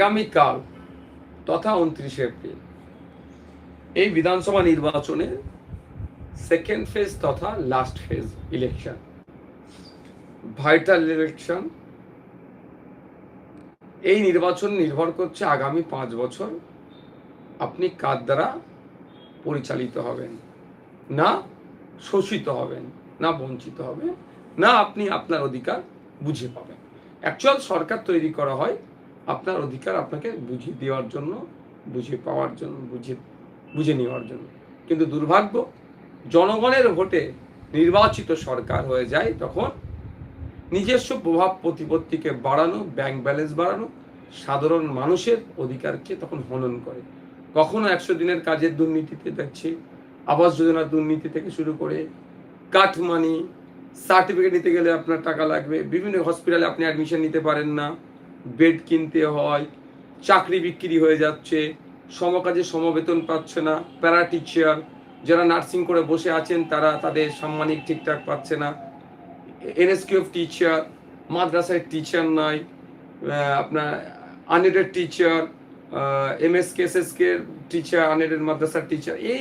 আগামীকাল তথা 29 এপ্রিল এই বিধানসভা নির্বাচনের সেকেন্ড ফেজ তথা last phase election, vital election. এই নির্বাচন নির্ভর করছে আগামী 5 বছর আপনি কার দ্বারা পরিচালিত হবেন, না শোষিত হবেন, না বঞ্চিত হবেন, না আপনি আপনার অধিকার বুঝে পাবেন। অ্যাকচুয়াল সরকার তৈরি করা হয় আপনার অধিকার আপনাকে বুঝিয়ে দেওয়ার জন্য, বুঝে পাওয়ার জন্য, বুঝে নেওয়ার জন্য। কিন্তু দুর্ভাগ্য, জনগণের ভোটে নির্বাচিত সরকার হয়ে যায় তখন নিজস্ব প্রভাব প্রতিপত্তিকে বাড়ানো, ব্যাংক ব্যালেন্স বাড়ানো, সাধারণ মানুষের অধিকারকে তখন হনন করে। কখনো 100 দিনের কাজের দুর্নীতিতে দেখছি, আবাস যোজনার দুর্নীতি থেকে শুরু করে কাটমানি, সার্টিফিকেট নিতে গেলে আপনার টাকা লাগবে, বিভিন্ন হসপিটালে আপনি অ্যাডমিশন নিতে পারেন না, বেড কিনতে হয়, চাকরি বিক্রি হয়ে যাচ্ছে, সমকাজে সমবেতন পাচ্ছে না, প্যারা টিচার যারা নার্সিং করে বসে আছেন তারা তাদের সাম্মানিক ঠিকঠাক পাচ্ছে না, এনএসকিউএফ টিচার, মাদ্রাসায় টিচার নাই, আপনার unaided teacher, MSK teacher, unaided মাদ্রাসার টিচার, এই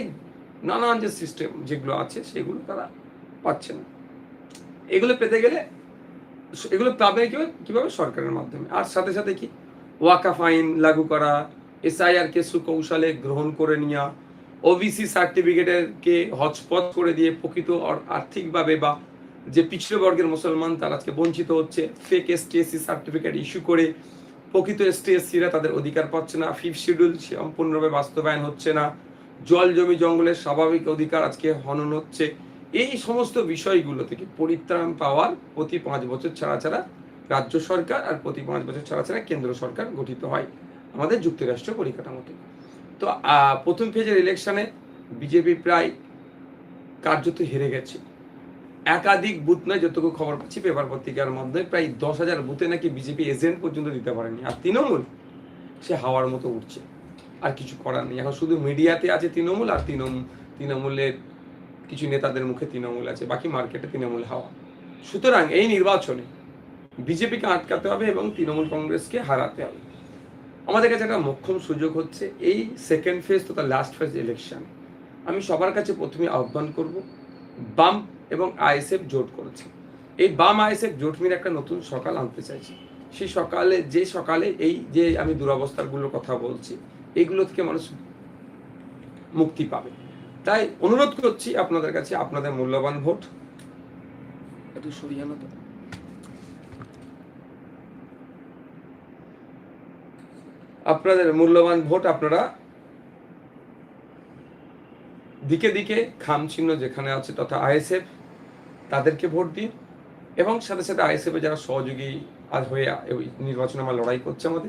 নানান যে সিস্টেম যেগুলো আছে সেগুলো তারা পাচ্ছে না। এগুলো পেতে গেলে এগুলো পাবে কিভাবে? সরকারের মাধ্যমে। আর সাথে সাথে কি ওয়াকাফ আইন লাগু করা, এসআইআর কে সুকৌশলে গ্রহণ করে নেওয়া, ওবিসি সার্টিফিকেটকে হটস্পট করে দিয়ে প্রকৃত আর্থিকভাবে বা যে পিছড়ে বর্গের মুসলমান তারা আজকে বঞ্চিত হচ্ছে, ফেক এসটি/এসসি সার্টিফিকেট ইস্যু করে প্রকৃত এসটি/এসসিরা তাদের অধিকার পাচ্ছে না, 5th শিডিউল সম্পূর্ণভাবে বাস্তবায়ন হচ্ছে না, জল জমি জঙ্গলের স্বাভাবিক অধিকার আজকে হনন হচ্ছে। এই সমস্ত বিষয়গুলো থেকে পরিত্রাণ পাওয়ার প্রতি 5 বছর ছাড়া ছাড়া রাজ্য সরকার আর প্রতি 5 বছর ছাড়া ছাড়া কেন্দ্র সরকার গঠিত হয় আমাদের যুক্তরাষ্ট্র পরিকাঠামোতে। তো প্রথম ফেজের ইলেকশনে বিজেপি প্রায় কার্যত হেরে গেছে। একাধিক বুথ নয়, যতটুকু খবর পাচ্ছি পেপার পত্রিকার মাধ্যমে প্রায় 10,000 বুথে নাকি বিজেপি এজেন্ট পর্যন্ত দিতে পারেনি। আর তৃণমূল সে হাওয়ার মতো উঠছে, আর কিছু করার নেই। এখন শুধু মিডিয়াতে আছে তৃণমূল, আর তৃণমূলের কিছু নেতাদের মুখে তৃণমূল আছে, বাকি মার্কেটে তৃণমূল হাওয়া। সুতরাং এই নির্বাচনে বিজেপিকে আটকাতে হবে এবং তৃণমূল কংগ্রেসকে হারাতে হবে। আমাদের কাছে একটা মোক্ষম সুযোগ হচ্ছে এই সেকেন্ড ফেজ তথা লাস্ট ফেজ ইলেকশন। আমি সবার কাছে প্রথমে আহ্বান করব, বাম এবং আইএসএফ জোট করেছে, এই বাম আইএসএফ জোট মিলে একটা নতুন সকাল আনতে চাইছি। সেই সকালে এই যে আমি দুরবস্থাগুলোর কথা বলছি এইগুলো থেকে মানুষ মুক্তি পাবে। তাই অনুরোধ করছি আপনাদের কাছে, আপনাদের মূল্যবান ভোট একটু সরিয়ানো তো, আপনাদের মূল্যবান ভোট আপনারা দিকে দিকে খাম চিহ্ন যেখানে আছে তথা আইএসএফ তাদেরকে ভোট দিন, এবং সাথে সাথে আইএসএফ এর যারা সহযোগী আজ হয়ে নির্বাচনে আমার লড়াই করছে আমাদের